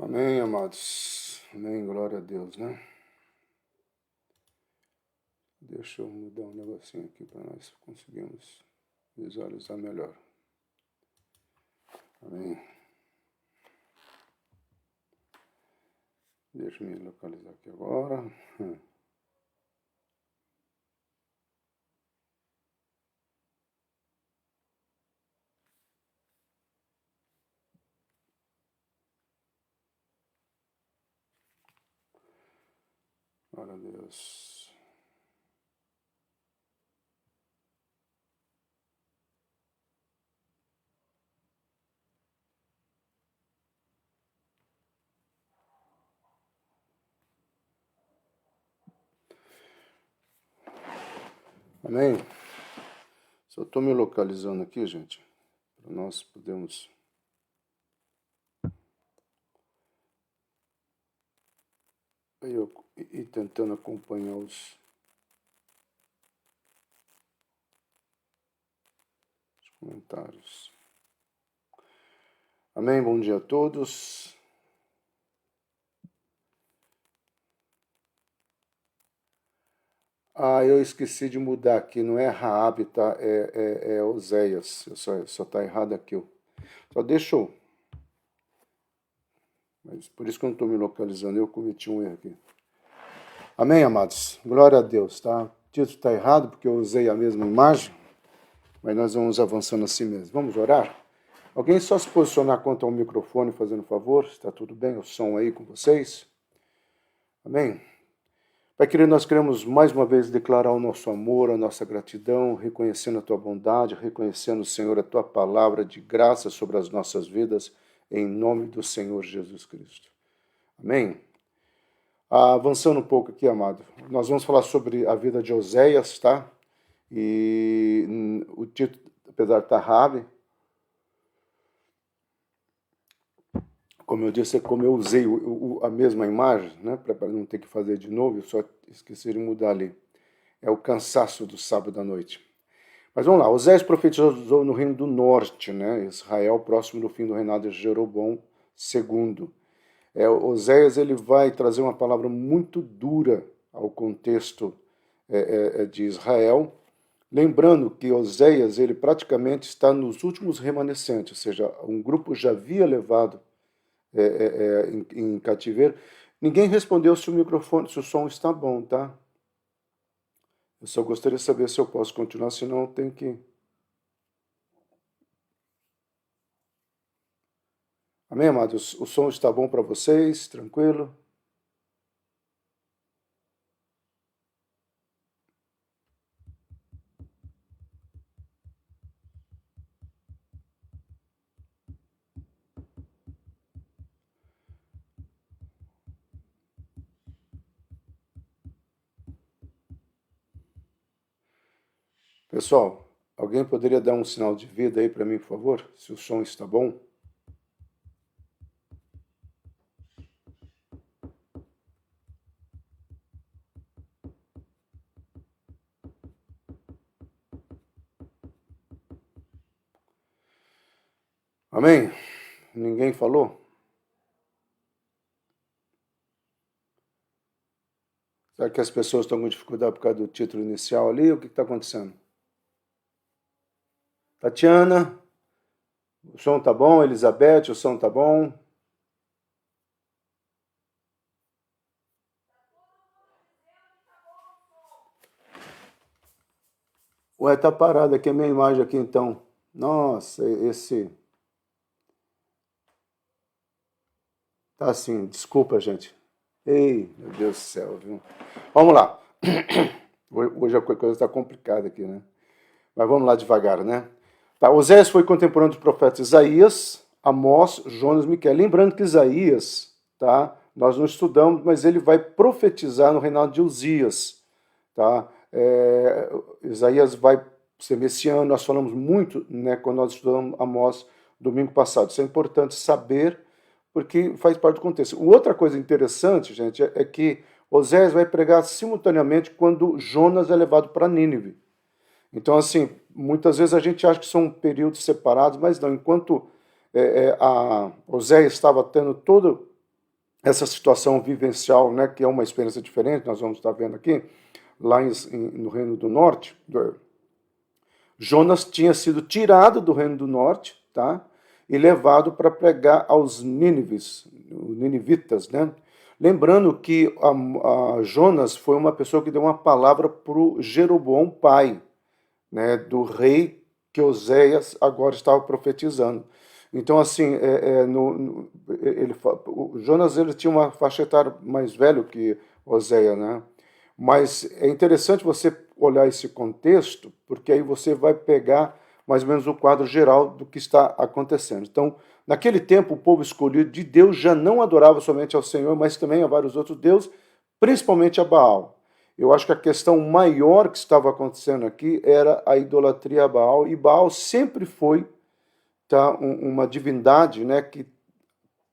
Amém, amados. Amém, glória a Deus, né? Deixa eu mudar um negocinho aqui para nós conseguirmos visualizar melhor. Amém. Deixa eu me localizar aqui agora. Glória a Deus. Amém? Só estou me localizando aqui, gente, para nós podermos eu ir tentando acompanhar os comentários. Amém? Bom dia a todos. Eu esqueci de mudar aqui, não é Raab, tá? É Oséias. Só tá errado aqui. Só deixa eu... Mas por isso que eu não estou me localizando, eu cometi um erro aqui. Amém, amados? Glória a Deus, tá? O título está errado porque eu usei a mesma imagem, mas nós vamos avançando assim mesmo. Vamos orar? Alguém só se posicionar quanto ao microfone, fazendo favor? Está tudo bem? O som aí com vocês? Amém? Pai querido, nós queremos mais uma vez declarar o nosso amor, a nossa gratidão, reconhecendo a Tua bondade, reconhecendo, Senhor, a Tua palavra de graça sobre as nossas vidas, em nome do Senhor Jesus Cristo. Amém? Avançando um pouco aqui, amado, nós vamos falar sobre a vida de Oséias, tá? E o título, apesar de estar Raab, como eu disse, como eu usei a mesma imagem, né, para não ter que fazer de novo, eu só esqueci de mudar ali. É o cansaço do sábado à noite. Mas vamos lá, Oséias profetizou no reino do norte, né, Israel, próximo do fim do reinado de Jeroboão II. Oséias ele vai trazer uma palavra muito dura ao contexto de Israel, lembrando que Oséias ele praticamente está nos últimos remanescentes, ou seja, um grupo já havia levado em cativeiro. Ninguém respondeu se o microfone, se o som está bom, tá? Eu só gostaria de saber se eu posso continuar, senão eu tenho que... Amém, amados? O som está bom para vocês? Tranquilo? Pessoal, alguém poderia dar um sinal de vida aí para mim, por favor? Se o som está bom? Amém? Ninguém falou? Será que as pessoas estão com dificuldade por causa do título inicial ali? O que está acontecendo? Tatiana, o som tá bom? Elizabeth, o som tá bom? Ué, tá parado aqui a minha imagem aqui então. Nossa, esse... Tá assim, desculpa, gente. Ei, meu Deus do céu, viu? Vamos lá. Hoje a coisa está complicada aqui, né? Mas vamos lá devagar, né? Tá, Oséias foi contemporâneo dos profetas Isaías, Amós, Jonas, Miqueias. Lembrando que Isaías, tá? Nós não estudamos, mas ele vai profetizar no reinado de Uzias, tá? Isaías vai ser messiânico, nós falamos muito, né, quando nós estudamos Amós domingo passado. Isso é importante saber, porque faz parte do contexto. Outra coisa interessante, gente, é que Oséias vai pregar simultaneamente quando Jonas é levado para Nínive. Então, assim, muitas vezes a gente acha que são períodos separados, mas não. Enquanto Oséias estava tendo todo essa situação vivencial, né, que é uma experiência diferente, nós vamos estar vendo aqui, lá no Reino do Norte, Jonas tinha sido tirado do Reino do Norte, tá? E levado para pregar aos Nínives, os ninivitas, né? Lembrando que a Jonas foi uma pessoa que deu uma palavra para o Jeroboão pai, né, do rei que Oséias agora estava profetizando. Então, assim, o Jonas ele tinha uma faixa etária mais velho que Oséias, né? Mas é interessante você olhar esse contexto, porque aí você vai pegar mais ou menos o quadro geral do que está acontecendo. Então, naquele tempo, o povo escolhido de Deus já não adorava somente ao Senhor, mas também a vários outros deuses, principalmente a Baal. Eu acho que a questão maior que estava acontecendo aqui era a idolatria a Baal, e Baal sempre foi, tá, uma divindade, né, que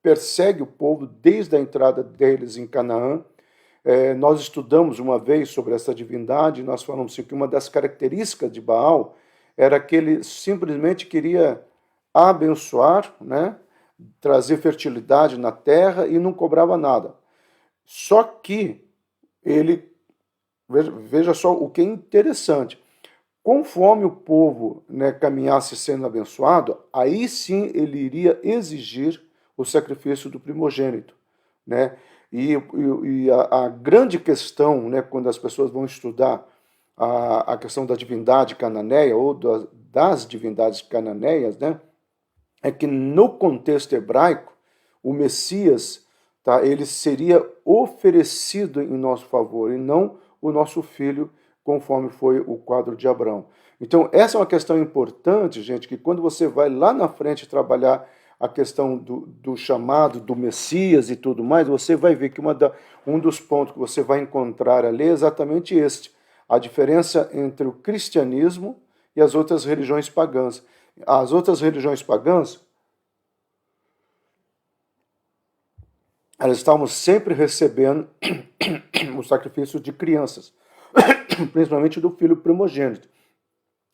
persegue o povo desde a entrada deles em Canaã. Nós estudamos uma vez sobre essa divindade, nós falamos assim, que uma das características de Baal era que ele simplesmente queria abençoar, né, trazer fertilidade na terra e não cobrava nada. Só que ele, veja só o que é interessante, conforme o povo, né, caminhasse sendo abençoado, aí sim ele iria exigir o sacrifício do primogênito, né? E a grande questão, né, quando as pessoas vão estudar a questão da divindade cananeia ou das divindades cananeias, né, é que no contexto hebraico, o Messias, tá, ele seria oferecido em nosso favor e não o nosso filho, conforme foi o quadro de Abraão. Então, essa é uma questão importante, gente, que quando você vai lá na frente trabalhar a questão do chamado do Messias e tudo mais, você vai ver que um dos pontos que você vai encontrar ali é exatamente este: a diferença entre o cristianismo e as outras religiões pagãs. As outras religiões pagãs, elas estavam sempre recebendo o sacrifício de crianças, principalmente do filho primogênito.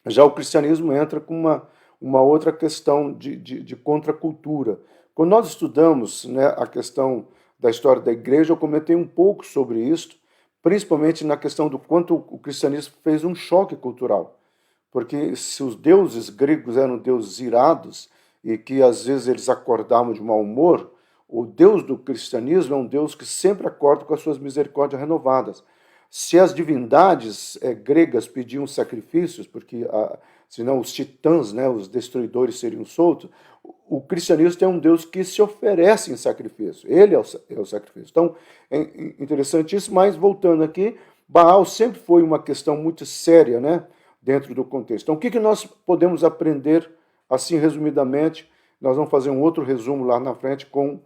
Já o cristianismo entra com uma outra questão de contracultura. Quando nós estudamos, né, a questão da história da igreja, eu comentei um pouco sobre isso, principalmente na questão do quanto o cristianismo fez um choque cultural. Porque se os deuses gregos eram deuses irados e que às vezes eles acordavam de mau humor, o Deus do cristianismo é um Deus que sempre acorda com as suas misericórdias renovadas. Se as divindades gregas pediam sacrifícios, porque senão os titãs, né, os destruidores seriam soltos, o cristianismo tem um Deus que se oferece em sacrifício. Ele é o sacrifício. Então, é interessante isso, mas voltando aqui, Baal sempre foi uma questão muito séria, né, dentro do contexto. Então, o que nós podemos aprender, assim, resumidamente? Nós vamos fazer um outro resumo lá na frente com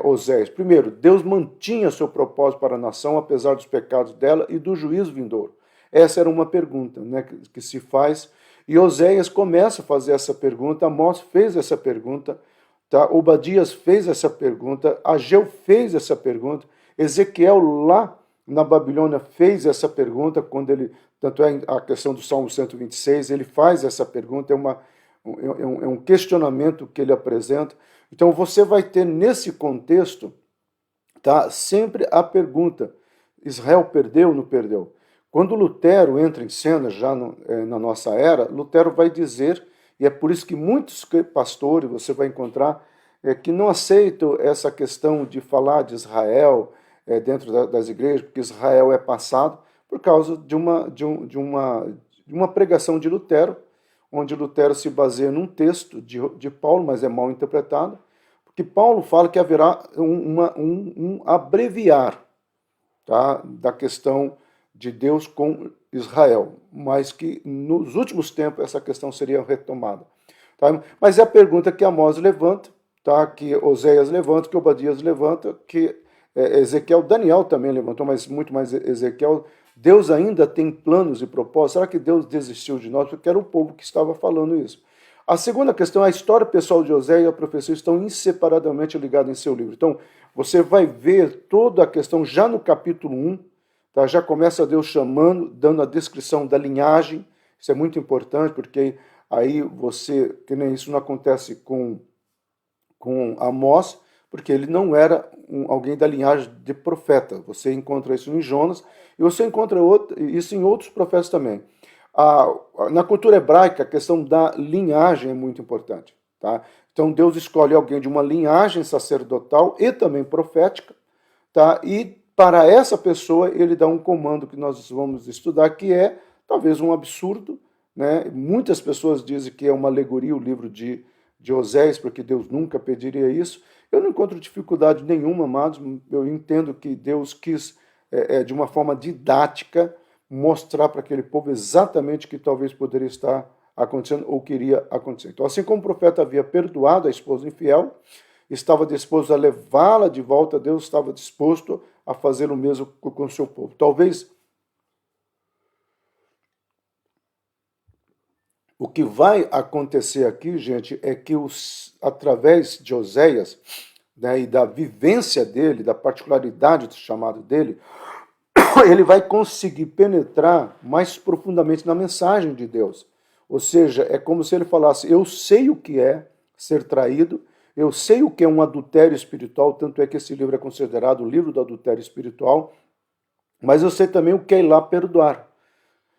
Oséias. Primeiro, Deus mantinha seu propósito para a nação, apesar dos pecados dela e do juízo vindouro. Essa era uma pergunta, né, que se faz, e Oséias começa a fazer essa pergunta, Amós fez essa pergunta, tá? Obadias fez essa pergunta, Ageu fez essa pergunta, Ezequiel lá na Babilônia fez essa pergunta, quando ele, tanto é a questão do Salmo 126, ele faz essa pergunta, é um questionamento que ele apresenta. Então você vai ter nesse contexto, tá, sempre a pergunta: Israel perdeu ou não perdeu? Quando Lutero entra em cena, já na nossa era, Lutero vai dizer, e é por isso que muitos pastores você vai encontrar que não aceitam essa questão de falar de Israel dentro das igrejas, porque Israel é passado, por causa de uma pregação de Lutero, onde Lutero se baseia num texto de Paulo, mas é mal interpretado, porque Paulo fala que haverá um abreviar, tá, da questão de Deus com Israel, mas que nos últimos tempos essa questão seria retomada. Tá? Mas é a pergunta que Amós levanta, tá, que Oséias levanta, que Obadias levanta, que Ezequiel, Daniel também levantou, mas muito mais Ezequiel. Deus ainda tem planos e propósitos? Será que Deus desistiu de nós? Porque era o povo que estava falando isso. A segunda questão, a história pessoal de Oséias e a profecia estão inseparadamente ligadas em seu livro. Então, você vai ver toda a questão já no capítulo 1, tá? Já começa Deus chamando, dando a descrição da linhagem. Isso é muito importante, porque aí você, que nem isso não acontece com Amós, porque ele não era alguém da linhagem de profeta. Você encontra isso em Jonas e você encontra isso em outros profetas também. Na cultura hebraica, a questão da linhagem é muito importante. Tá? Então Deus escolhe alguém de uma linhagem sacerdotal e também profética, tá? E para essa pessoa ele dá um comando que nós vamos estudar, que é talvez um absurdo, né? Muitas pessoas dizem que é uma alegoria o livro de Oséias, porque Deus nunca pediria isso. Eu não encontro dificuldade nenhuma, amados. Eu entendo que Deus quis, de uma forma didática, mostrar para aquele povo exatamente o que talvez poderia estar acontecendo ou queria acontecer. Então, assim como o profeta havia perdoado a esposa infiel, estava disposto a levá-la de volta, Deus estava disposto a fazer o mesmo com o seu povo. Talvez o que vai acontecer aqui, gente, é que através de Oséias, né, e da vivência dele, da particularidade do chamado dele, ele vai conseguir penetrar mais profundamente na mensagem de Deus. Ou seja, é como se ele falasse: eu sei o que é ser traído, eu sei o que é um adultério espiritual, tanto é que esse livro é considerado o livro do adultério espiritual, mas eu sei também o que é ir lá perdoar.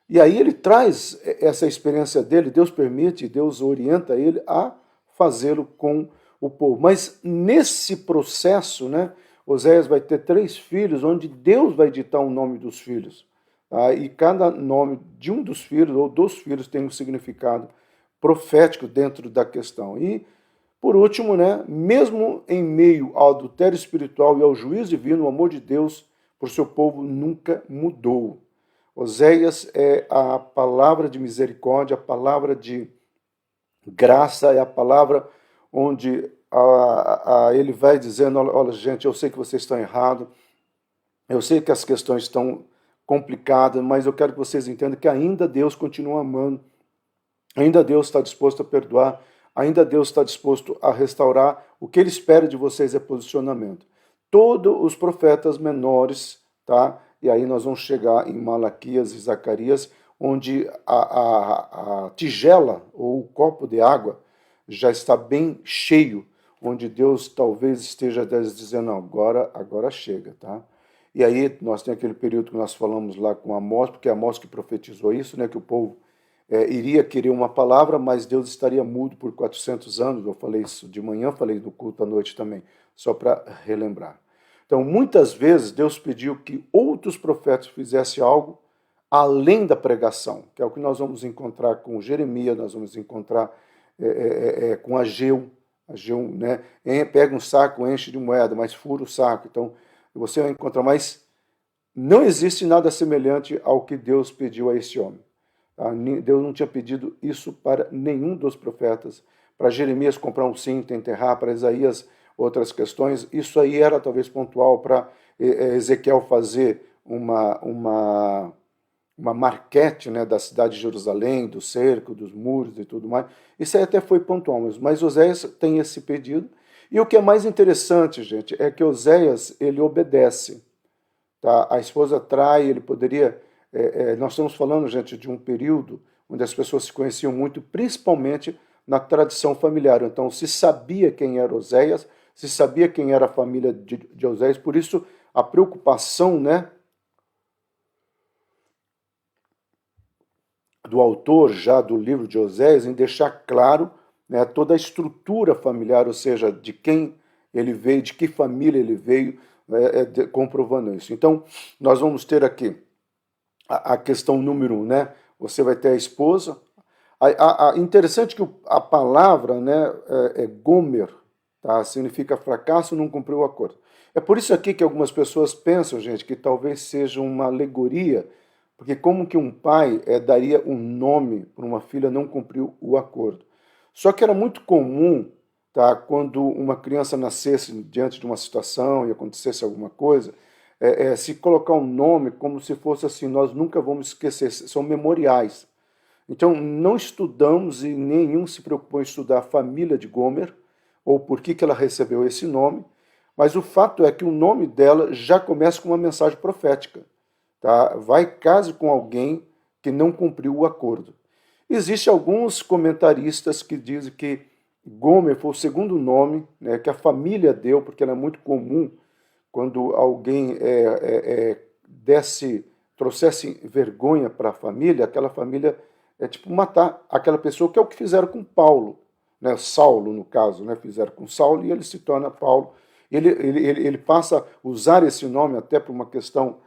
E aí ele traz essa experiência dele, Deus permite, Deus orienta ele a fazê-lo com o povo. Mas nesse processo, né, Oséias vai ter 3 filhos, onde Deus vai ditar o nome dos filhos. Tá? E cada nome de um dos filhos, ou dos filhos, tem um significado profético dentro da questão. E, por último, né, mesmo em meio ao adultério espiritual e ao juízo divino, o amor de Deus por seu povo nunca mudou. Oséias é a palavra de misericórdia, a palavra de graça, é a palavra onde ele vai dizendo: olha, gente, eu sei que vocês estão errados, eu sei que as questões estão complicadas, mas eu quero que vocês entendam que ainda Deus continua amando, ainda Deus está disposto a perdoar, ainda Deus está disposto a restaurar. O que ele espera de vocês é posicionamento. Todos os profetas menores, tá? E aí nós vamos chegar em Malaquias e Zacarias, onde a tigela ou o copo de água já está bem cheio, onde Deus talvez esteja dizendo: não, agora chega, tá? E aí nós temos aquele período que nós falamos lá com Amós, porque Amós que profetizou isso, né, que o povo iria querer uma palavra, mas Deus estaria mudo por 400 anos. Eu falei isso de manhã, falei no culto à noite também, só para relembrar. Então, muitas vezes, Deus pediu que outros profetas fizessem algo além da pregação, que é o que nós vamos encontrar com Jeremias, nós vamos encontrar com Ageu. Ageu, né, pega um saco, enche de moeda, mas fura o saco. Então, você vai encontrar, mas não existe nada semelhante ao que Deus pediu a esse homem. Tá? Deus não tinha pedido isso para nenhum dos profetas. Para Jeremias comprar um cinto, enterrar, para Isaías outras questões. Isso aí era talvez pontual para Ezequiel fazer uma marquete, né, da cidade de Jerusalém, do cerco, dos muros e tudo mais. Isso aí até foi pontual, mas Oséias tem esse pedido. E o que é mais interessante, gente, é que Oséias, ele obedece. Tá? A esposa trai, ele poderia... nós estamos falando, gente, de um período onde as pessoas se conheciam muito, principalmente na tradição familiar. Então, se sabia quem era Oséias, se sabia quem era a família de Oséias, por isso a preocupação, né, do autor já do livro de Oséias em deixar claro, né, toda a estrutura familiar, ou seja, de quem ele veio, de que família ele veio, comprovando isso. Então, nós vamos ter aqui a questão número 1, né? Você vai ter a esposa. Interessante que a palavra, né, Gomer, tá? Significa fracasso, não cumpriu o acordo. É por isso aqui que algumas pessoas pensam, gente, que talvez seja uma alegoria, porque como que um pai daria um nome para uma filha não cumpriu o acordo. Só que era muito comum, tá, quando uma criança nascesse diante de uma situação e acontecesse alguma coisa, se colocar um nome como se fosse assim: nós nunca vamos esquecer, são memoriais. Então, não estudamos e nenhum se preocupou em estudar a família de Gomer, ou por que ela recebeu esse nome, mas o fato é que o nome dela já começa com uma mensagem profética. Tá? Vai case com alguém que não cumpriu o acordo. Existem alguns comentaristas que dizem que Gomer foi o segundo nome, né, que a família deu, porque era muito comum quando alguém trouxesse vergonha para a família, aquela família tipo matar aquela pessoa, que é o que fizeram com Paulo, né, Saulo no caso, né, fizeram com Saulo e ele se torna Paulo. Ele passa a usar esse nome até por uma questão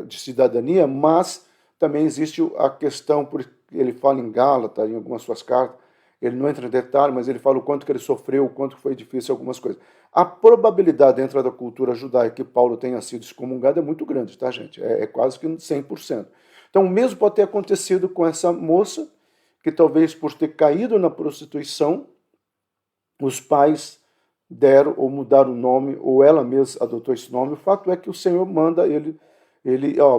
de cidadania, mas também existe a questão, porque ele fala em Gálatas, em algumas suas cartas, ele não entra em detalhe, mas ele fala o quanto que ele sofreu, o quanto foi difícil algumas coisas. A probabilidade dentro da cultura judaica que Paulo tenha sido excomungado é muito grande, tá, gente? É quase que 100%. Então, o mesmo pode ter acontecido com essa moça, que talvez por ter caído na prostituição, os pais deram ou mudaram o nome, ou ela mesma adotou esse nome. O fato é que o Senhor manda ele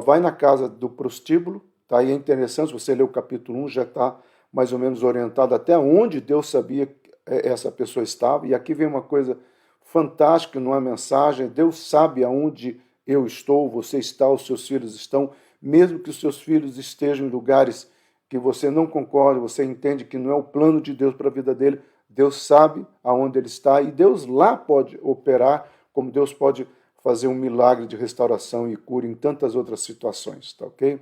vai na casa do prostíbulo, tá? E é interessante, se você ler o capítulo 1, já está mais ou menos orientado até onde Deus sabia que essa pessoa estava. E aqui vem uma coisa fantástica numa mensagem: Deus sabe aonde eu estou, você está, os seus filhos estão, mesmo que os seus filhos estejam em lugares que você não concorda, você entende que não é o plano de Deus para a vida dele, Deus sabe aonde ele está e Deus lá pode operar, como Deus pode fazer um milagre de restauração e cura em tantas outras situações, tá ok?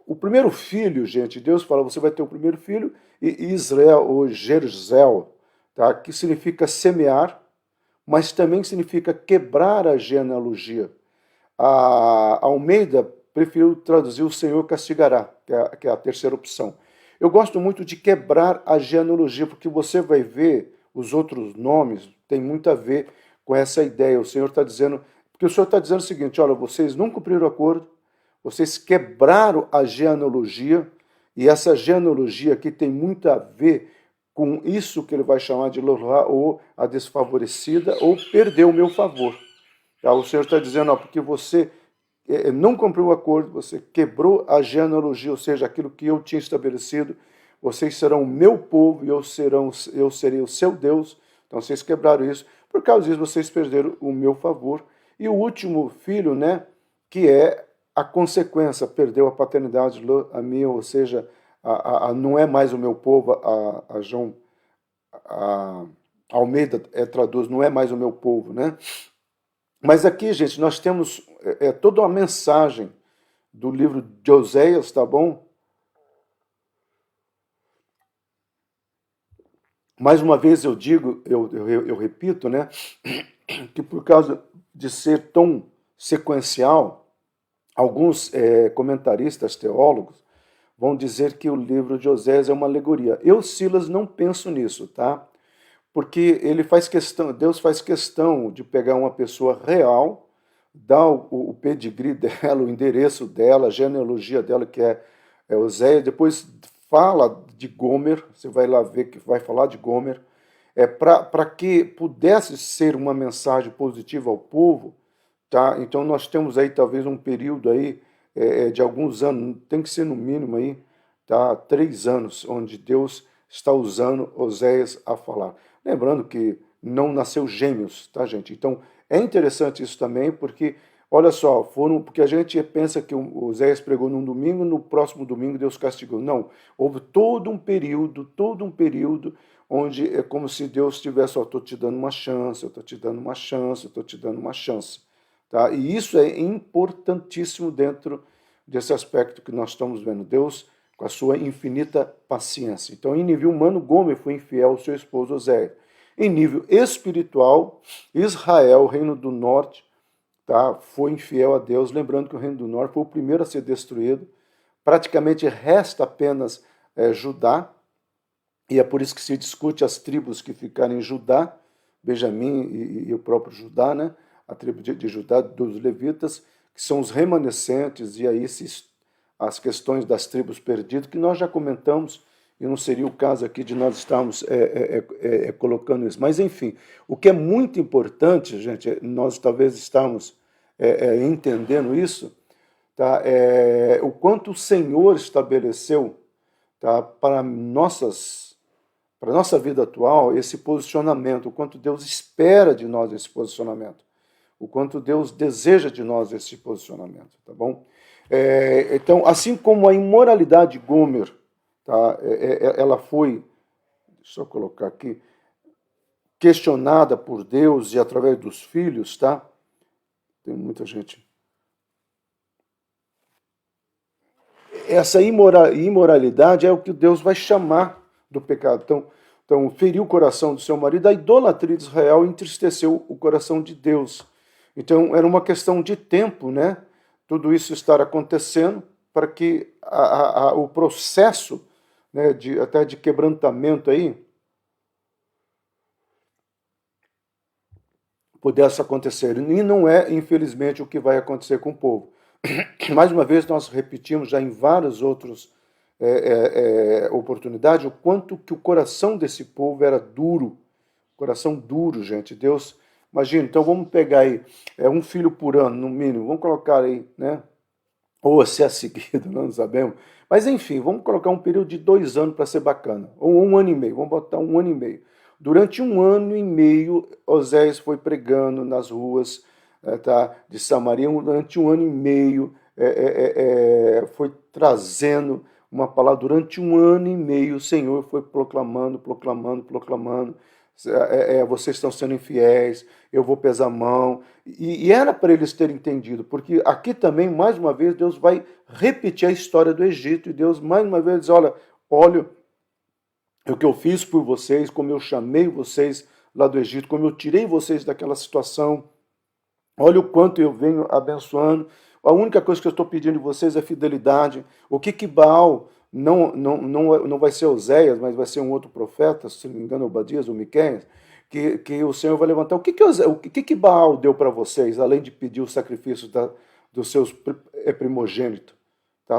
O primeiro filho, gente, Deus fala, você vai ter o primeiro filho, e Israel, ou Jerusel, tá? Que significa semear, mas também significa quebrar a genealogia. A Almeida preferiu traduzir o Senhor castigará, que é a terceira opção. Eu gosto muito de quebrar a genealogia, porque você vai ver os outros nomes, tem muito a ver com essa ideia. O Senhor está dizendo, porque o Senhor está dizendo o seguinte: olha, vocês não cumpriram o acordo, vocês quebraram a genealogia, e essa genealogia aqui tem muito a ver com isso que ele vai chamar de Lorá, ou a desfavorecida, ou perdeu o meu favor. O Senhor está dizendo, ó, porque você não cumpriu o acordo, você quebrou a genealogia, ou seja, aquilo que eu tinha estabelecido, vocês serão o meu povo e eu serei o seu Deus. Então vocês quebraram isso, por causa disso vocês perderam o meu favor. E o último filho, né, que é a consequência, perdeu a paternidade a minha, ou seja, não é mais o meu povo, a Almeida traduz, não é mais o meu povo, né? Mas aqui, gente, nós temos toda uma mensagem do livro de Oséias, tá bom? Mais uma vez eu digo, eu repito, né, que por causa de ser tão sequencial, alguns comentaristas, teólogos, vão dizer que o livro de Oséias é uma alegoria. Eu, Silas, não penso nisso, tá? Porque Deus faz questão de pegar uma pessoa real, dar o pedigree dela, o endereço dela, a genealogia dela, que é Oséias, depois fala de Gomer, você vai lá ver que vai falar de Gomer, para que pudesse ser uma mensagem positiva ao povo, tá? Então nós temos aí talvez um período aí de alguns anos, tem que ser no mínimo aí, tá? 3 anos, onde Deus está usando Oséias a falar. Lembrando que não nasceu gêmeos, tá, gente? Então é interessante isso também, porque olha só, porque a gente pensa que o Oséias pregou num domingo, no próximo domingo Deus castigou. Não, houve todo um período onde é como se Deus estivesse, ó, estou te dando uma chance, eu estou te dando uma chance, eu estou te dando uma chance. Tá? E isso é importantíssimo dentro desse aspecto que nós estamos vendo. Deus com a sua infinita paciência. Então, em nível humano, Gomer foi infiel ao seu esposo Oséias. Em nível espiritual, Israel, o reino do norte, tá, foi infiel a Deus. Lembrando que o reino do norte foi o primeiro a ser destruído. Praticamente resta apenas Judá, e é por isso que se discute as tribos que ficaram em Judá, Benjamim e o próprio Judá, né? A tribo de Judá, dos levitas, que são os remanescentes, e aí as questões das tribos perdidas, que nós já comentamos, e não seria o caso aqui de nós estarmos colocando isso. Mas, enfim, o que é muito importante, gente, nós talvez estamos entendendo isso, tá? O quanto o Senhor estabeleceu, tá, para a nossa vida atual, esse posicionamento, o quanto Deus espera de nós esse posicionamento, o quanto Deus deseja de nós esse posicionamento, tá bom? Então, assim como a imoralidade de Gomer, tá, ela foi deixa eu colocar aqui, questionada por Deus e através dos filhos, tá? Tem muita gente. Essa imoralidade é o que Deus vai chamar do pecado. Então, feriu o coração do seu marido, a idolatria de Israel entristeceu o coração de Deus. Então, era uma questão de tempo, né? Tudo isso estar acontecendo para que o processo, né, até de quebrantamento aí pudesse acontecer. E não é, infelizmente, o que vai acontecer com o povo. Mais uma vez, nós repetimos já em várias outras oportunidades o quanto que o coração desse povo era duro. Coração duro, gente. Deus, imagina, então vamos pegar aí um filho por ano, no mínimo. Vamos colocar aí, né? Ou se é seguido, não sabemos. Mas enfim, vamos colocar um período de 2 anos para ser bacana. Ou 1 ano e meio, vamos botar 1 ano e meio. Durante 1 ano e meio, Oséias foi pregando nas ruas de Samaria. Durante 1 ano e meio, foi trazendo uma palavra. Durante 1 ano e meio, o Senhor foi proclamando, proclamando, proclamando. Vocês estão sendo infiéis, eu vou pesar a mão. E era para eles terem entendido, porque aqui também, mais uma vez, Deus vai repetir a história do Egito, e Deus, mais uma vez, diz, olha o que eu fiz por vocês, como eu chamei vocês lá do Egito, como eu tirei vocês daquela situação, olha o quanto eu venho abençoando. A única coisa que eu estou pedindo de vocês é fidelidade. O que Baal não vai ser Oséias, mas vai ser um outro profeta, se não me engano, Obadias ou Miqueias, que o Senhor vai levantar. O que Baal deu para vocês, além de pedir o sacrifício dos seus primogênitos? Tá?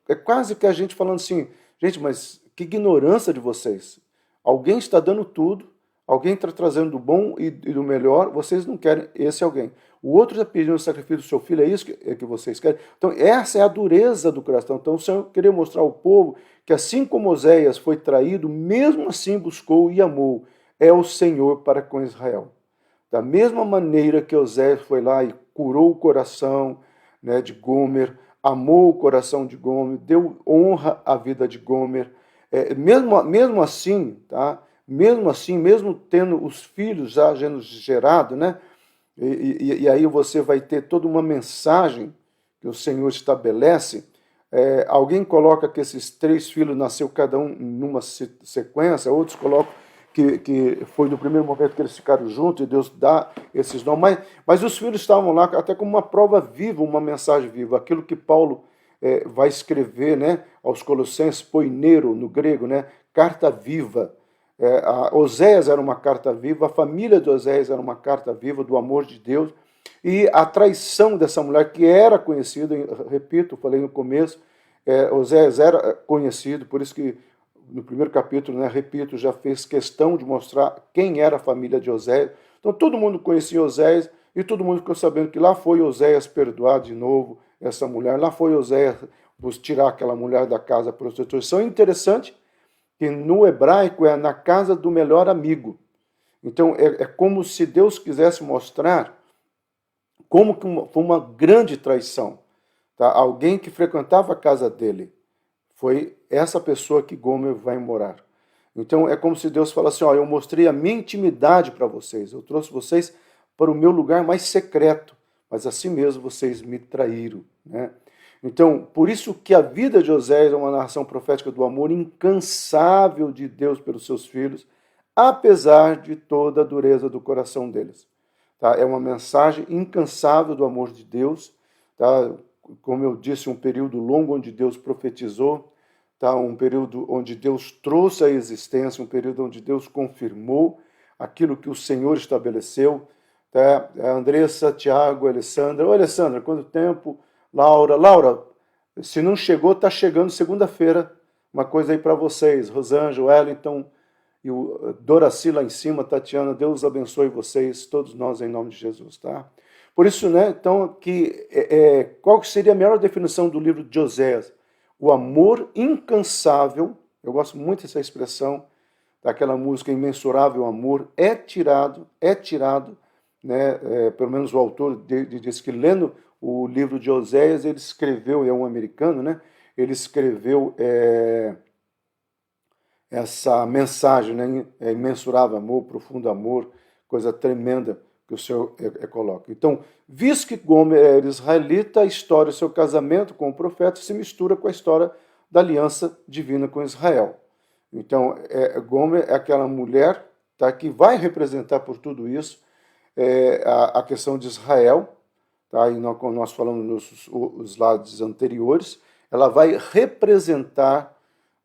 É quase que a gente falando assim, gente, mas que ignorância de vocês. Alguém está dando tudo, alguém está trazendo do bom e do melhor, vocês não querem esse alguém. O outro está pedindo o sacrifício do seu filho, é isso que vocês querem? Então, essa é a dureza do coração. Então, o Senhor queria mostrar ao povo que assim como Oséias foi traído, mesmo assim buscou e amou. É o Senhor para com Israel. Da mesma maneira que Oséias foi lá e curou o coração, né, de Gomer, amou o coração de Gomer, deu honra à vida de Gomer, mesmo assim, tá? Mesmo assim, mesmo tendo os filhos já gerado, né? E aí você vai ter toda uma mensagem que o Senhor estabelece. Alguém coloca que esses 3 filhos nasceu cada um numa sequência, outros colocam que foi no primeiro momento que eles ficaram juntos e Deus dá esses nomes. Mas os filhos estavam lá até como uma prova viva, uma mensagem viva. Aquilo que Paulo vai escrever, né, aos Colossenses, poineiro no grego, né, carta viva. Oséias era uma carta viva, a família de Oséias era uma carta viva do amor de Deus, e a traição dessa mulher que era conhecida, repito, falei no começo, Oséias era conhecido, por isso que no primeiro capítulo, né, repito, já fez questão de mostrar quem era a família de Oséias. Então todo mundo conhecia Oséias e todo mundo ficou sabendo que lá foi Oséias perdoar de novo essa mulher, lá foi Oséias tirar aquela mulher da casa da prostituição. É interessante que no hebraico é na casa do melhor amigo. Então é como se Deus quisesse mostrar como que foi uma grande traição. Tá? Alguém que frequentava a casa dele, foi essa pessoa que Gomer vai morar. Então é como se Deus falasse assim, eu mostrei a minha intimidade para vocês, eu trouxe vocês para o meu lugar mais secreto, mas assim mesmo vocês me traíram, né? Então, por isso que a vida de Oséias é uma narração profética do amor incansável de Deus pelos seus filhos, apesar de toda a dureza do coração deles. Tá? É uma mensagem incansável do amor de Deus, tá? Como eu disse, um período longo onde Deus profetizou, tá? Um período onde Deus trouxe a existência, um período onde Deus confirmou aquilo que o Senhor estabeleceu. Tá? Andressa, Tiago, Alessandra. Ô, Alessandra, quanto tempo? Laura, se não chegou, está chegando segunda-feira. Uma coisa aí para vocês. Rosângela, Wellington e o Doraci lá em cima, Tatiana, Deus abençoe vocês, todos nós, em nome de Jesus, tá? Por isso, né, então, qual seria a melhor definição do livro de Oséias? O amor incansável, eu gosto muito dessa expressão, daquela música Imensurável Amor, é tirado, né, pelo menos o autor diz que lendo o livro de Oséias, ele escreveu, é um americano, né, ele escreveu essa mensagem, né? É imensurável amor, profundo amor, coisa tremenda que o Senhor coloca. Então, visto que Gomer era israelita, a história do seu casamento com o profeta se mistura com a história da aliança divina com Israel. Então, Gomer é aquela mulher, tá, que vai representar por tudo isso a questão de Israel, tá, e nós falamos nos slides anteriores, ela vai representar,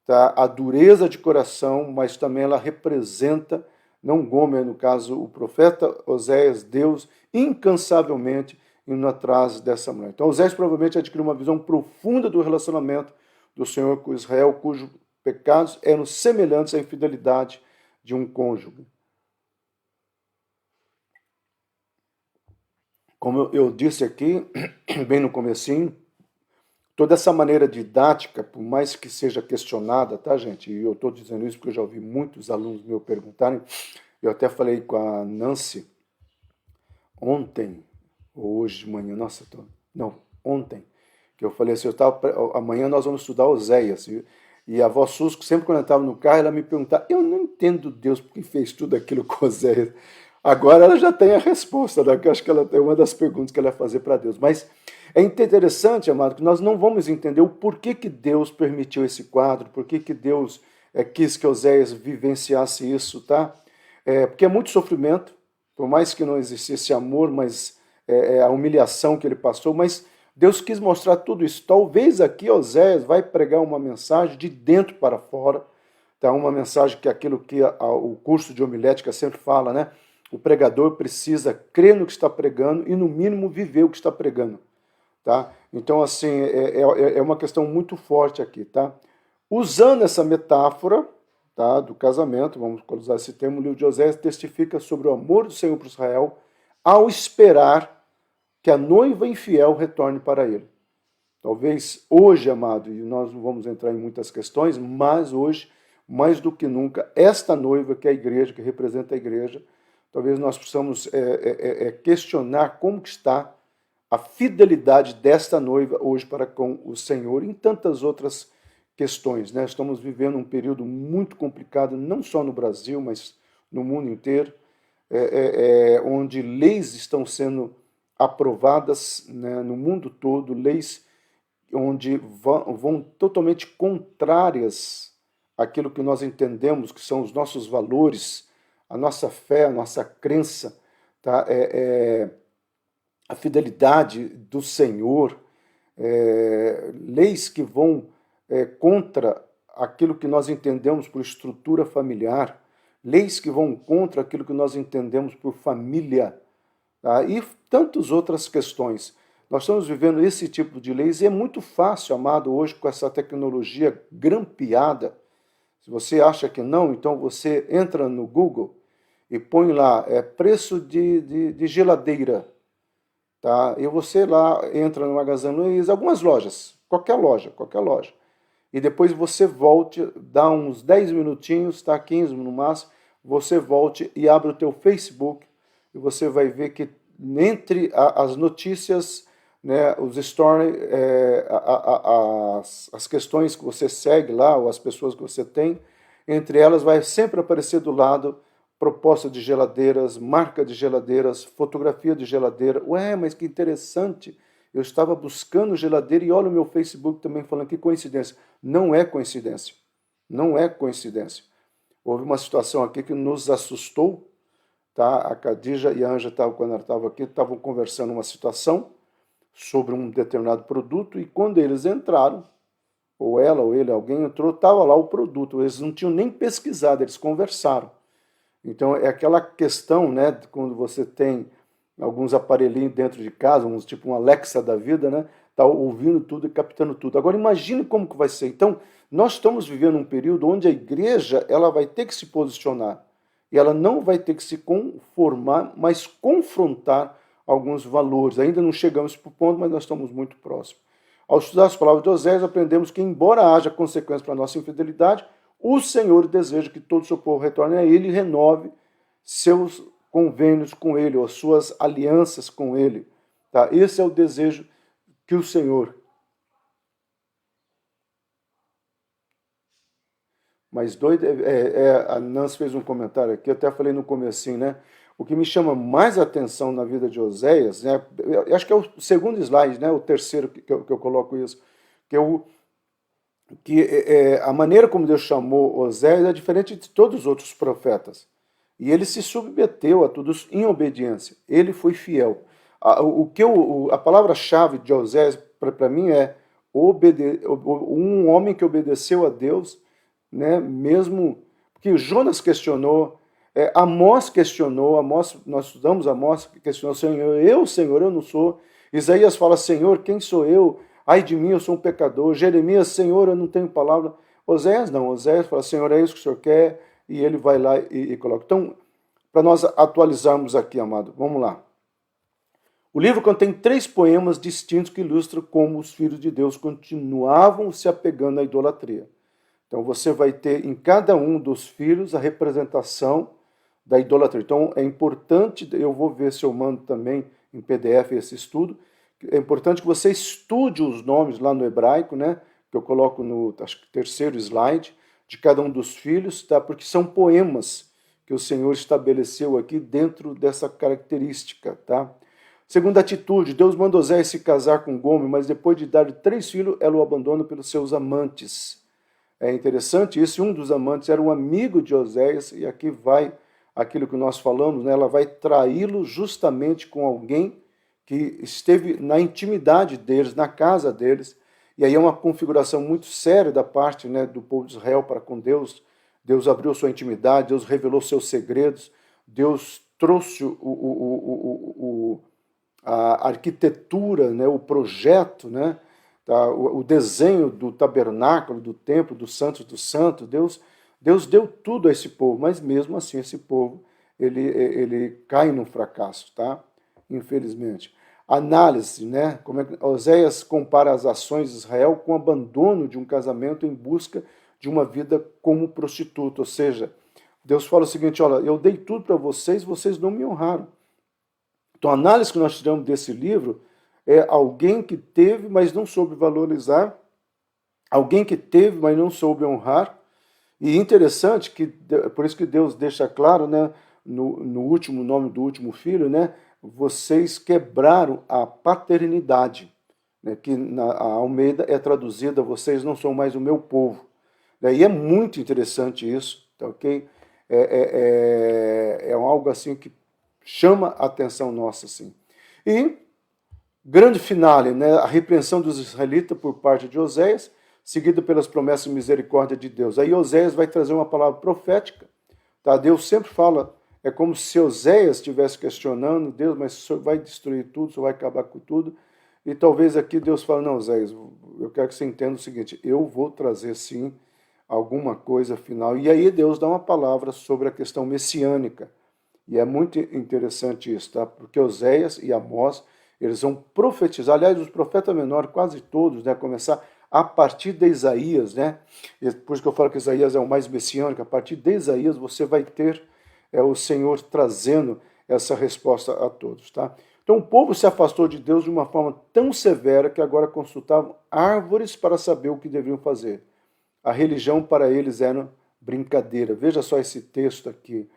tá, a dureza de coração, mas também ela representa, não Gomer, no caso, o profeta Oséias, Deus, incansavelmente indo atrás dessa mulher. Então, Oséias provavelmente adquiriu uma visão profunda do relacionamento do Senhor com Israel, cujos pecados eram semelhantes à infidelidade de um cônjuge. Como eu disse aqui, bem no comecinho, toda essa maneira didática, por mais que seja questionada, tá, gente? E eu estou dizendo isso porque eu já ouvi muitos alunos meus perguntarem. Eu até falei com a Nancy ontem, ou hoje de manhã, nossa, ontem, que eu falei assim, amanhã nós vamos estudar Oséias. E a avó Susco, sempre quando eu estava no carro, ela me perguntava, eu não entendo Deus porque fez tudo aquilo com Oséias. Agora ela já tem a resposta, né? Que eu acho que ela tem uma das perguntas que ela vai fazer para Deus. Mas é interessante, amado, que nós não vamos entender o porquê que Deus permitiu esse quadro, porquê que Deus quis que Oséias vivenciasse isso, tá? Porque é muito sofrimento, por mais que não existisse amor, mas a humilhação que ele passou, mas Deus quis mostrar tudo isso. Talvez aqui Oséias vai pregar uma mensagem de dentro para fora, tá? Uma mensagem que é aquilo que o curso de homilética sempre fala, né? O pregador precisa crer no que está pregando e, no mínimo, viver o que está pregando, tá? Então, assim, é uma questão muito forte aqui, tá? Usando essa metáfora, tá, do casamento, vamos usar esse termo, o livro de Oséias testifica sobre o amor do Senhor para Israel ao esperar que a noiva infiel retorne para ele. Talvez hoje, amado, e nós não vamos entrar em muitas questões, mas hoje, mais do que nunca, esta noiva que é a igreja, que representa a igreja, talvez nós possamos questionar como que está a fidelidade desta noiva hoje para com o Senhor em tantas outras questões, né? Estamos vivendo um período muito complicado, não só no Brasil, mas no mundo inteiro, onde leis estão sendo aprovadas, né, no mundo todo, leis onde vão totalmente contrárias àquilo que nós entendemos que são os nossos valores, a nossa fé, a nossa crença, tá? A fidelidade do Senhor, leis que vão contra aquilo que nós entendemos por estrutura familiar, leis que vão contra aquilo que nós entendemos por família, tá? E tantas outras questões. Nós estamos vivendo esse tipo de leis e é muito fácil, amado, hoje com essa tecnologia grampeada. Se você acha que não, então você entra no Google e põe lá preço de geladeira, tá? E você lá entra no Magazine Luiza, algumas lojas, qualquer loja, e depois você volte, dá uns 10 minutinhos, tá? 15 no máximo, você volte e abre o teu Facebook e você vai ver que entre as notícias, né, os stories, as questões que você segue lá, ou as pessoas que você tem, entre elas vai sempre aparecer do lado proposta de geladeiras, marca de geladeiras, fotografia de geladeira. Ué, mas que interessante, eu estava buscando geladeira e olha o meu Facebook também falando, que coincidência. Não é coincidência, não é coincidência. Houve uma situação aqui que nos assustou, tá? A Khadija e a Anja, quando ela estava aqui, estavam conversando uma situação sobre um determinado produto e quando eles entraram, ou ela ou ele, alguém entrou, estava lá o produto, eles não tinham nem pesquisado, eles conversaram. Então é aquela questão, né, quando você tem alguns aparelhinhos dentro de casa, uns tipo um Alexa da vida, né, tá ouvindo tudo e captando tudo. Agora imagine como que vai ser. Então nós estamos vivendo um período onde a igreja ela vai ter que se posicionar e ela não vai ter que se conformar, mas confrontar alguns valores. Ainda não chegamos para o ponto, mas nós estamos muito próximos. Ao estudar as palavras de Oséias, aprendemos que, embora haja consequências para a nossa infidelidade, o Senhor deseja que todo o seu povo retorne a Ele e renove seus convênios com Ele, ou suas alianças com Ele. Tá? Esse é o desejo que o Senhor mais doida. A Nancy fez um comentário aqui, eu até falei no comecinho, né? O que me chama mais atenção na vida de Oséias, né? Eu acho que é o segundo slide, né? O terceiro que eu coloco isso, que é a maneira como Deus chamou Oséias é diferente de todos os outros profetas. E ele se submeteu a tudo isso em obediência. Ele foi fiel. A palavra-chave de Oséias para mim é um homem que obedeceu a Deus, né? Mesmo porque Jonas questionou, Amós questionou, nós estudamos Amós que questionou, Senhor, eu não sou. Isaías fala, Senhor, quem sou eu? Ai de mim, eu sou um pecador. Jeremias, Senhor, eu não tenho palavra. Oséias não, Oséias fala, Senhor, é isso que o Senhor quer, e ele vai lá e coloca. Então, para nós atualizarmos aqui, amado, vamos lá. O livro contém 3 poemas distintos que ilustram como os filhos de Deus continuavam se apegando à idolatria. Então, você vai ter em cada um dos filhos a representação da idolatria. Então, é importante, eu vou ver se eu mando também em PDF esse estudo, é importante que você estude os nomes lá no hebraico, né? Que eu coloco no, acho que terceiro slide, de cada um dos filhos, tá? Porque são poemas que o Senhor estabeleceu aqui dentro dessa característica, tá? Segunda atitude, Deus manda Oséias se casar com Gomer, mas depois de dar 3 filhos, ela o abandona pelos seus amantes. É interessante isso, um dos amantes era um amigo de Oséias, e aqui vai aquilo que nós falamos, né? Ela vai traí-lo justamente com alguém que esteve na intimidade deles, na casa deles, e aí é uma configuração muito séria da parte, né, do povo de Israel para com Deus. Deus abriu sua intimidade, Deus revelou seus segredos, Deus trouxe a arquitetura, né, o projeto, né, o desenho do tabernáculo, do templo, do Santos dos Santos. Deus deu tudo a esse povo, mas mesmo assim esse povo ele cai num fracasso, tá? Infelizmente. Análise, né? Como é que Oséias compara as ações de Israel com o abandono de um casamento em busca de uma vida como prostituta. Ou seja, Deus fala o seguinte, olha, eu dei tudo para vocês, vocês não me honraram. Então a análise que nós tiramos desse livro é alguém que teve, mas não soube valorizar, alguém que teve, mas não soube honrar. E interessante, que por isso que Deus deixa claro, né, no último nome do último filho, né, vocês quebraram a paternidade, né, que a Almeida é traduzida, vocês não são mais o meu povo. E é muito interessante isso, tá, ok? É algo assim que chama a atenção nossa, assim. E grande finale, né, a repreensão dos israelitas por parte de Oséias, seguida pelas promessas de misericórdia de Deus. Aí Oséias vai trazer uma palavra profética, tá? Deus sempre fala, é como se Oséias estivesse questionando Deus, mas o Senhor vai destruir tudo, o Senhor vai acabar com tudo. E talvez aqui Deus fale, não, Oséias, eu quero que você entenda o seguinte, eu vou trazer sim alguma coisa final. E aí Deus dá uma palavra sobre a questão messiânica. E é muito interessante isso, tá? Porque Oséias e Amós, eles vão profetizar, aliás, os profetas menores, quase todos, né, começar a partir de Isaías, né? Por isso que eu falo que Isaías é o mais messiânico, a partir de Isaías você vai ter o Senhor trazendo essa resposta a todos, tá? Então o povo se afastou de Deus de uma forma tão severa que agora consultavam árvores para saber o que deveriam fazer. A religião para eles era brincadeira. Veja só esse texto aqui.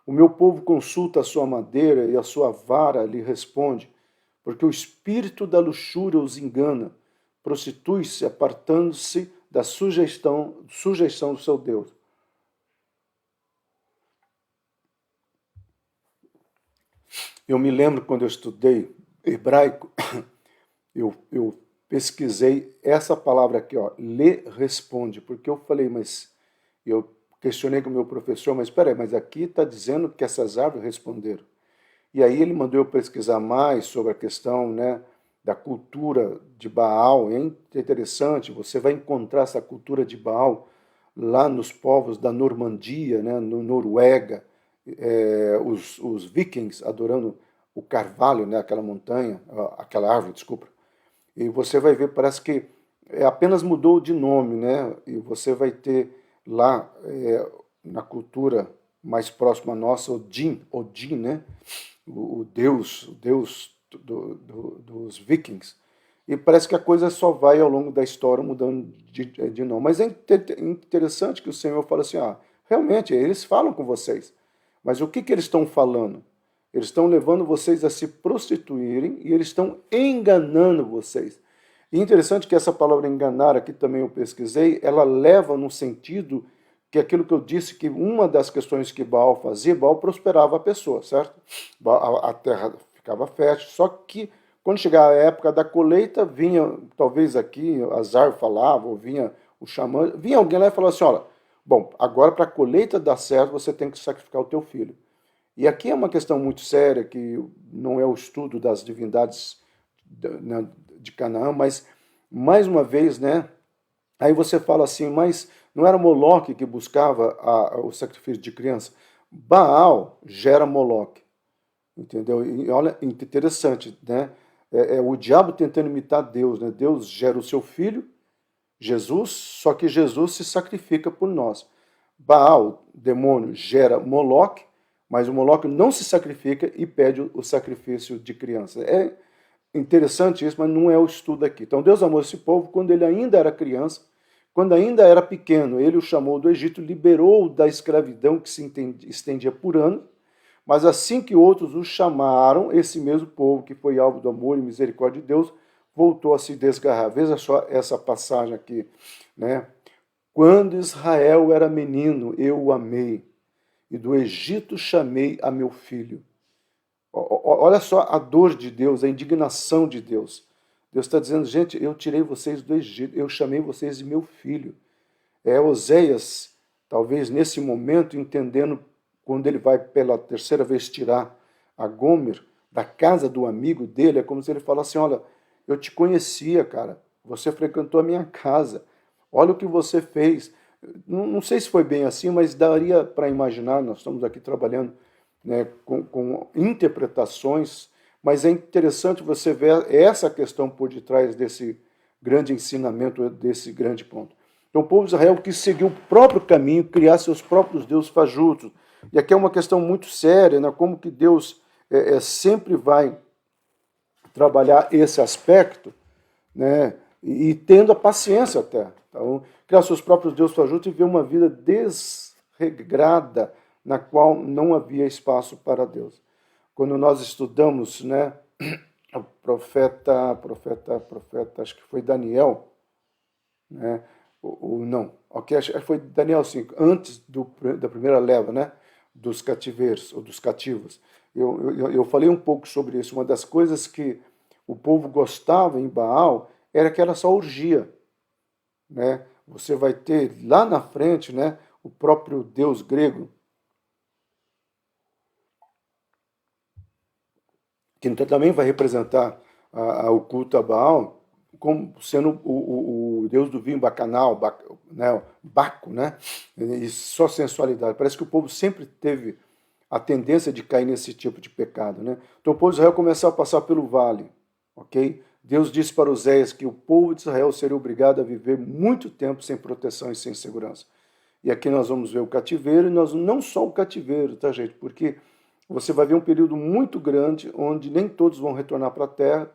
O meu povo consulta a sua madeira e a sua vara lhe responde, porque o espírito da luxúria os engana, prostitui-se apartando-se da sujeição do seu Deus. Eu me lembro quando eu estudei hebraico, eu pesquisei essa palavra aqui, ó, lhe responde, porque eu falei, mas eu questionei com o meu professor, mas espera aí, mas aqui está dizendo que essas árvores responderam. E aí ele mandou eu pesquisar mais sobre a questão, né, da cultura de Baal. É interessante, você vai encontrar essa cultura de Baal lá nos povos da Normandia, né, no Noruega, os vikings adorando o carvalho, né, aquela montanha, aquela árvore, desculpa. E você vai ver, parece que apenas mudou de nome, né, e você vai ter lá na cultura mais próxima a nossa, Odin, né, o deus dos vikings. E parece que a coisa só vai ao longo da história mudando de nome. Mas é interessante que o Senhor fala assim, realmente, eles falam com vocês. Mas o que eles estão falando? Eles estão levando vocês a se prostituírem e eles estão enganando vocês. E interessante que essa palavra enganar, aqui também eu pesquisei, ela leva no sentido que aquilo que eu disse, que uma das questões que Baal fazia, Baal prosperava a pessoa, certo? A terra ficava fértil, só que quando chegava a época da colheita, vinha, talvez aqui, Azar falava, ou vinha o xamã, vinha alguém lá e falava assim, olha, bom, agora para a colheita dar certo, você tem que sacrificar o teu filho. E aqui é uma questão muito séria, que não é o estudo das divindades de Canaã, mas, mais uma vez, né, aí você fala assim, mas não era Moloque que buscava o sacrifício de criança? Baal gera Moloque, entendeu? E olha, interessante, né? É o diabo tentando imitar Deus, né? Deus gera o seu filho, Jesus, só que Jesus se sacrifica por nós. Baal, demônio, gera Moloque, mas o Moloque não se sacrifica e pede o sacrifício de criança. É interessante isso, mas não é o estudo aqui. Então Deus amou esse povo quando ele ainda era criança, quando ainda era pequeno. Ele o chamou do Egito, liberou da escravidão que se estendia por anos, mas assim que outros o chamaram, esse mesmo povo que foi alvo do amor e misericórdia de Deus, voltou a se desgarrar. Veja só essa passagem aqui, né? Quando Israel era menino, eu o amei, e do Egito chamei a meu filho. Olha só a dor de Deus, a indignação de Deus. Deus está dizendo, gente, eu tirei vocês do Egito, eu chamei vocês de meu filho. Oséias, talvez nesse momento, entendendo quando ele vai pela terceira vez tirar a Gomer da casa do amigo dele, é como se ele falasse, olha, eu te conhecia, cara, você frequentou a minha casa, olha o que você fez. Não sei se foi bem assim, mas daria para imaginar, nós estamos aqui trabalhando, né, com interpretações, mas é interessante você ver essa questão por detrás desse grande ensinamento, desse grande ponto. Então o povo de Israel quis seguir o próprio caminho, criar seus próprios deuses fajutos. E aqui é uma questão muito séria, né, como que Deus sempre vai trabalhar esse aspecto, né, e tendo a paciência até. Então, criar seus próprios deuses fajutos e ver uma vida desregrada, na qual não havia espaço para Deus. Quando nós estudamos, né, o profeta, acho que foi Daniel, né, não, ok, acho que foi Daniel 5, antes da primeira leva, né, dos cativeiros, ou dos cativos. Eu falei um pouco sobre isso. Uma das coisas que o povo gostava em Baal era que era só orgia, né? Você vai ter lá na frente, né, o próprio deus grego, que também vai representar o culto a Baal como sendo o deus do vinho bacanal, né, Baco, né, e só sensualidade. Parece que o povo sempre teve a tendência de cair nesse tipo de pecado, né? Então o povo de Israel começou a passar pelo vale, ok? Deus disse para Oséias que o povo de Israel seria obrigado a viver muito tempo sem proteção e sem segurança. E aqui nós vamos ver o cativeiro, e nós não só o cativeiro, tá, gente? Porque você vai ver um período muito grande onde nem todos vão retornar para a terra,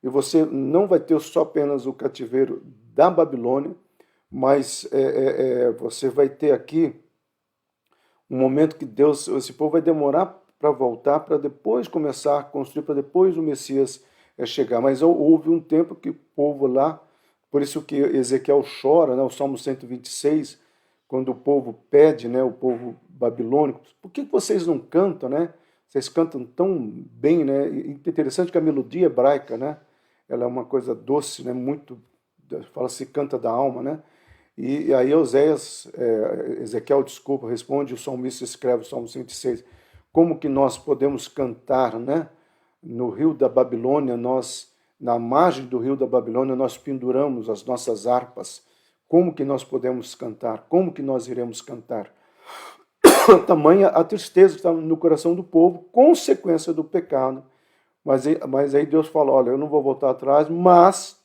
e você não vai ter só apenas o cativeiro da Babilônia, mas você vai ter aqui um momento que Deus, esse povo vai demorar para voltar, para depois começar a construir, para depois o Messias chegar. Mas houve um tempo que o povo lá, por isso que Ezequiel chora, né, o Salmo 126, quando o povo pede, né, o povo babilônico, por que vocês não cantam, né? Vocês cantam tão bem, né? E interessante que a melodia hebraica, né? Ela é uma coisa doce, né? Muito, fala-se canta da alma, né? E aí Ezequiel, desculpa, responde, o salmista escreve o Salmo 106, como que nós podemos cantar, né? No rio da Babilônia, na margem do rio da Babilônia, nós penduramos as nossas harpas. Como que nós podemos cantar? Como que nós iremos cantar? Tamanha a tristeza que está no coração do povo, consequência do pecado. Mas aí Deus fala, olha, eu não vou voltar atrás, mas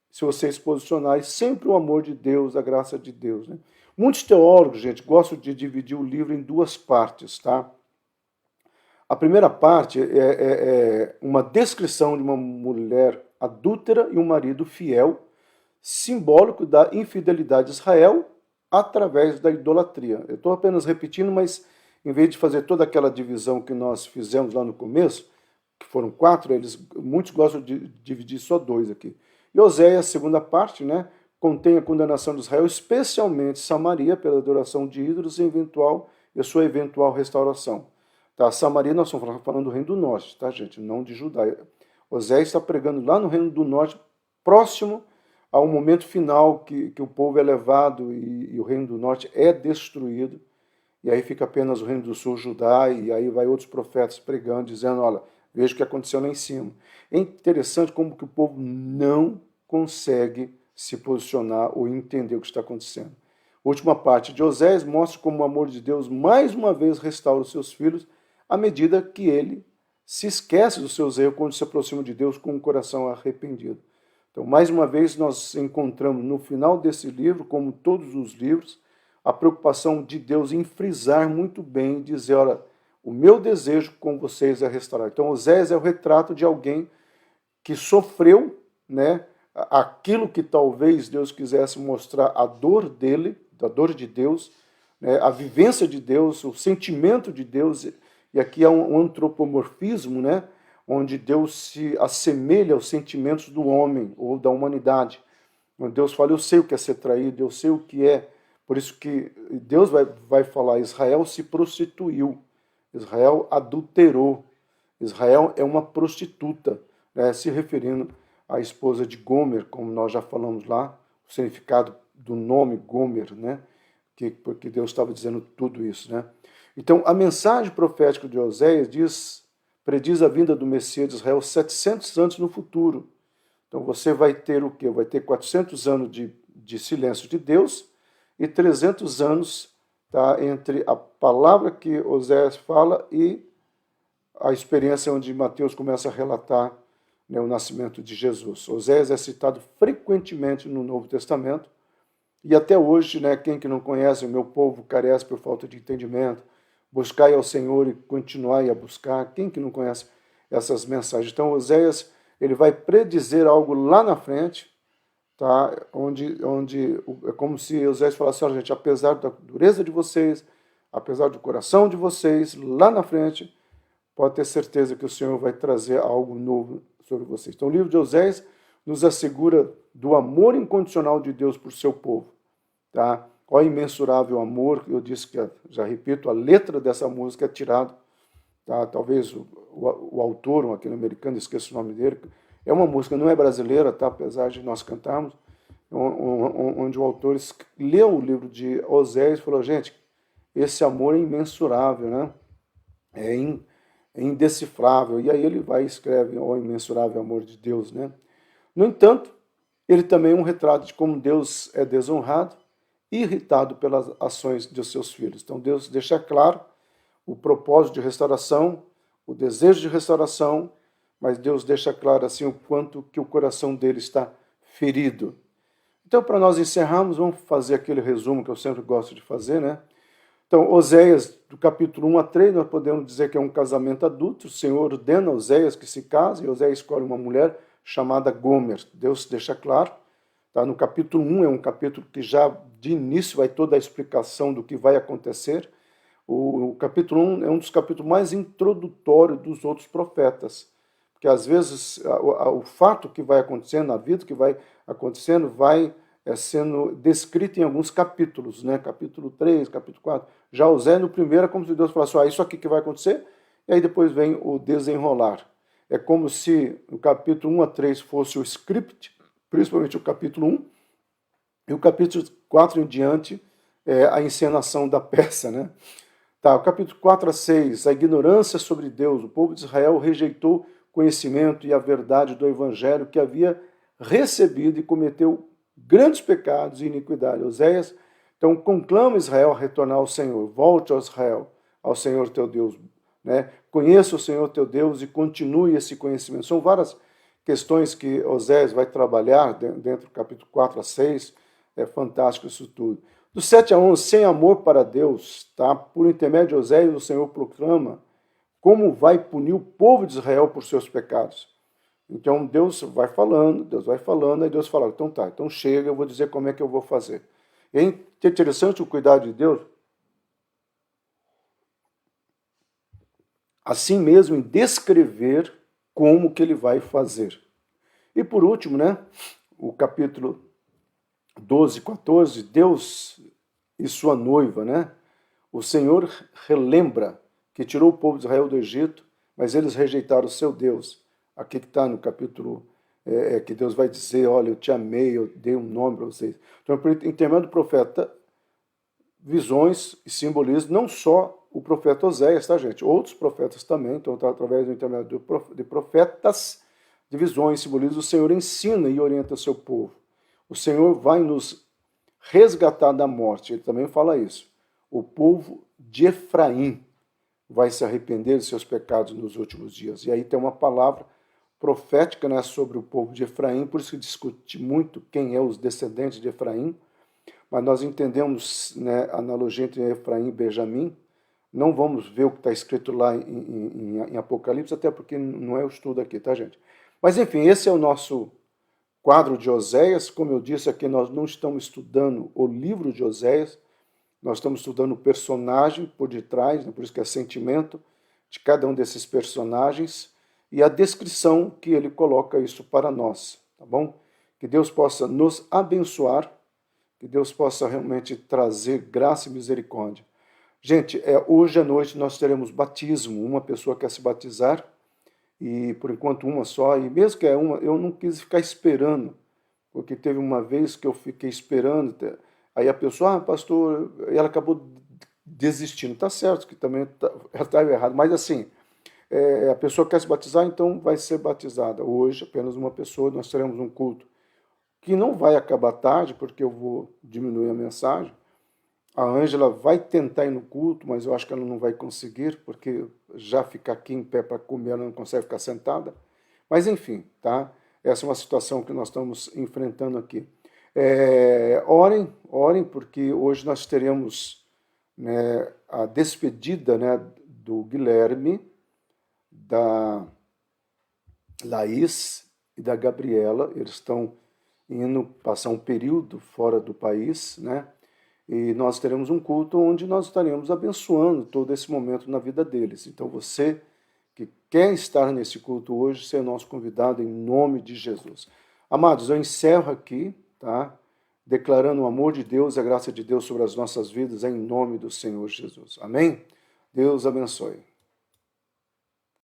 se vocês posicionarem, sempre o amor de Deus, a graça de Deus. Né? Muitos teólogos, gente, gostam de dividir o livro em duas partes, tá? A primeira parte é uma descrição de uma mulher adúltera e um marido fiel, simbólico da infidelidade de Israel através da idolatria. Eu estou apenas repetindo, mas em vez de fazer toda aquela divisão que nós fizemos lá no começo, que foram 4, muitos gostam de dividir só 2 aqui. E Oséias, segunda parte, né, contém a condenação de Israel, especialmente Samaria, pela adoração de ídolos e sua eventual restauração. Tá? Samaria, nós estamos falando do Reino do Norte, tá, gente? Não de Judá. Oséias está pregando lá no Reino do Norte, próximo ao momento final que o povo é levado e o Reino do Norte é destruído. E aí fica apenas o Reino do Sul, Judá, e aí vai outros profetas pregando, dizendo, olha, veja o que aconteceu lá em cima. É interessante como que o povo não consegue se posicionar ou entender o que está acontecendo. A última parte de Oséias mostra como o amor de Deus mais uma vez restaura os seus filhos à medida que ele se esquece dos seus erros quando se aproxima de Deus com um coração arrependido. Então, mais uma vez, nós encontramos no final desse livro, como todos os livros, a preocupação de Deus em frisar muito bem e dizer, olha, o meu desejo com vocês é restaurar. Então, Oséias é o retrato de alguém que sofreu, né, aquilo que talvez Deus quisesse mostrar, a dor dele, a dor de Deus, né, a vivência de Deus, o sentimento de Deus, e aqui há um antropomorfismo, né, onde Deus se assemelha aos sentimentos do homem ou da humanidade. Onde Deus fala, eu sei o que é ser traído, eu sei o que é. Por isso que Deus vai falar, Israel se prostituiu, Israel adulterou, Israel é uma prostituta, né, se referindo à esposa de Gomer, como nós já falamos lá, o significado do nome Gomer, né, porque Deus estava dizendo tudo isso, né. Então, a mensagem profética de Oséias prediz a vinda do Messias de Israel 700 anos no futuro. Então, você vai ter o quê? Vai ter 400 anos de silêncio de Deus e 300 anos, tá, entre a palavra que Oséias fala e a experiência onde Mateus começa a relatar, né, o nascimento de Jesus. Oséias é citado frequentemente no Novo Testamento e até hoje, né, quem que não conhece, o meu povo carece por falta de entendimento, buscai ao Senhor e continuai a buscar. Quem que não conhece essas mensagens? Então, Oséias, ele vai predizer algo lá na frente, tá? Onde é como se Oséias falasse, olha, gente, apesar da dureza de vocês, apesar do coração de vocês, lá na frente, pode ter certeza que o Senhor vai trazer algo novo sobre vocês. Então, o livro de Oséias nos assegura do amor incondicional de Deus por seu povo, tá? Olha o imensurável amor, eu disse que, já repito, a letra dessa música é tirada, tá? Talvez o autor, um aquele americano, esqueço o nome dele, é uma música, não é brasileira, tá? Apesar de nós cantarmos, onde o autor leu o livro de Oséias e falou, gente, esse amor é imensurável, né? É indecifrável. E aí ele vai e escreve o imensurável amor de Deus, né? No entanto, ele também é um retrato de como Deus é desonrado, irritado pelas ações de seus filhos. Então Deus deixa claro o propósito de restauração, o desejo de restauração, mas Deus deixa claro assim o quanto que o coração dele está ferido. Então, para nós encerrarmos, vamos fazer aquele resumo que eu sempre gosto de fazer, né? Então, Oséias, do capítulo 1 a 3, nós podemos dizer que é um casamento adulto. O Senhor ordena a Oséias que se case, e Oséias escolhe uma mulher chamada Gomer. Deus deixa claro. Tá? No capítulo 1 é um capítulo que já de início vai toda a explicação do que vai acontecer. O capítulo 1 é um dos capítulos mais introdutórios dos outros profetas. Porque às vezes o fato que vai acontecendo, a vida que vai acontecendo, vai sendo descrito em alguns capítulos, né? Capítulo 3, capítulo 4. Já Oséias no primeiro é como se Deus falasse, isso aqui que vai acontecer, e aí depois vem o desenrolar. É como se o capítulo 1 a 3 fosse o script, principalmente o capítulo 1, e o capítulo 4 em diante é a encenação da peça, né? Tá, o capítulo 4 a 6, a ignorância sobre Deus. O povo de Israel rejeitou conhecimento e a verdade do evangelho que havia recebido e cometeu grandes pecados e iniquidade. Oséias, então, conclama Israel a retornar ao Senhor. Volte ao Israel, ao Senhor teu Deus, né? Conheça o Senhor teu Deus e continue esse conhecimento. São várias questões que Oséias vai trabalhar dentro do capítulo 4 a 6. É fantástico isso tudo. Do 7 a 11, sem amor para Deus, tá? Por intermédio de Oséias, o Senhor proclama como vai punir o povo de Israel por seus pecados. Então Deus vai falando, aí Deus fala, então tá, então chega, eu vou dizer como é que eu vou fazer. E é interessante o cuidado de Deus, assim mesmo em descrever como que ele vai fazer. E por último, né, o capítulo 12, 14, Deus e sua noiva, né? O Senhor relembra que tirou o povo de Israel do Egito, mas eles rejeitaram o seu Deus. Aqui que está no capítulo que Deus vai dizer, olha, eu te amei, eu dei um nome para vocês. Então, por intermédio do profeta, visões e simbolismo, não só o profeta Oséias, tá, gente? Outros profetas também, então, através do intermédio de profetas, de visões e simbolismo, o Senhor ensina e orienta o seu povo. O Senhor vai nos resgatar da morte, ele também fala isso. O povo de Efraim vai se arrepender de seus pecados nos últimos dias. E aí tem uma palavra profética, né, sobre o povo de Efraim, por isso que discute muito quem é os descendentes de Efraim, mas nós entendemos, né, a analogia entre Efraim e Benjamim. Não vamos ver o que está escrito lá em Apocalipse, até porque não é o estudo aqui, tá, gente? Mas, enfim, esse é o nosso quadro de Oséias. Como eu disse aqui, nós não estamos estudando o livro de Oséias, nós estamos estudando o personagem por detrás, né, por isso que é sentimento de cada um desses personagens e a descrição que ele coloca isso para nós, tá bom? Que Deus possa nos abençoar, que Deus possa realmente trazer graça e misericórdia. Gente, hoje à noite nós teremos batismo, uma pessoa quer se batizar, e por enquanto uma só, e mesmo que é uma, eu não quis ficar esperando, porque teve uma vez que eu fiquei esperando, aí a pessoa, pastor, e ela acabou desistindo, tá certo, que também estava errado, mas assim, a pessoa quer se batizar, então vai ser batizada. Hoje, apenas uma pessoa, nós teremos um culto que não vai acabar tarde, porque eu vou diminuir a mensagem. A Ângela vai tentar ir no culto, mas eu acho que ela não vai conseguir, porque já ficar aqui em pé para comer, ela não consegue ficar sentada. Mas enfim, tá? Essa é uma situação que nós estamos enfrentando aqui. Orem, porque hoje nós teremos, né, a despedida, né, do Guilherme, da Laís e da Gabriela. Eles estão indo passar um período fora do país, né? E nós teremos um culto onde nós estaremos abençoando todo esse momento na vida deles. Então você que quer estar nesse culto hoje, ser nosso convidado em nome de Jesus. Amados, eu encerro aqui, tá? Declarando o amor de Deus, a graça de Deus sobre as nossas vidas, em nome do Senhor Jesus. Amém? Deus abençoe.